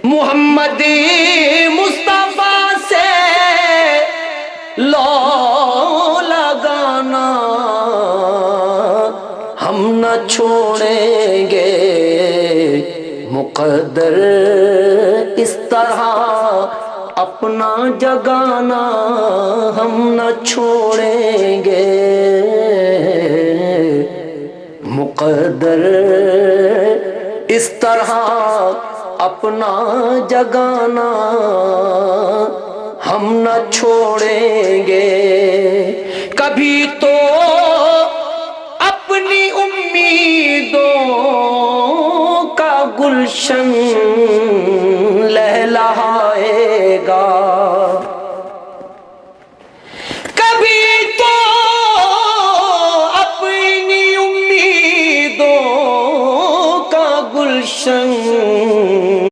محمد مصطفیٰ سے لو لگانا ہم نہ چھوڑیں گے، مقدر اس طرح اپنا جگانا ہم نہ چھوڑیں گے، مقدر اس طرح اپنا جگانا ہم نہ چھوڑیں گے۔ کبھی تو اپنی امیدوں کا گلشن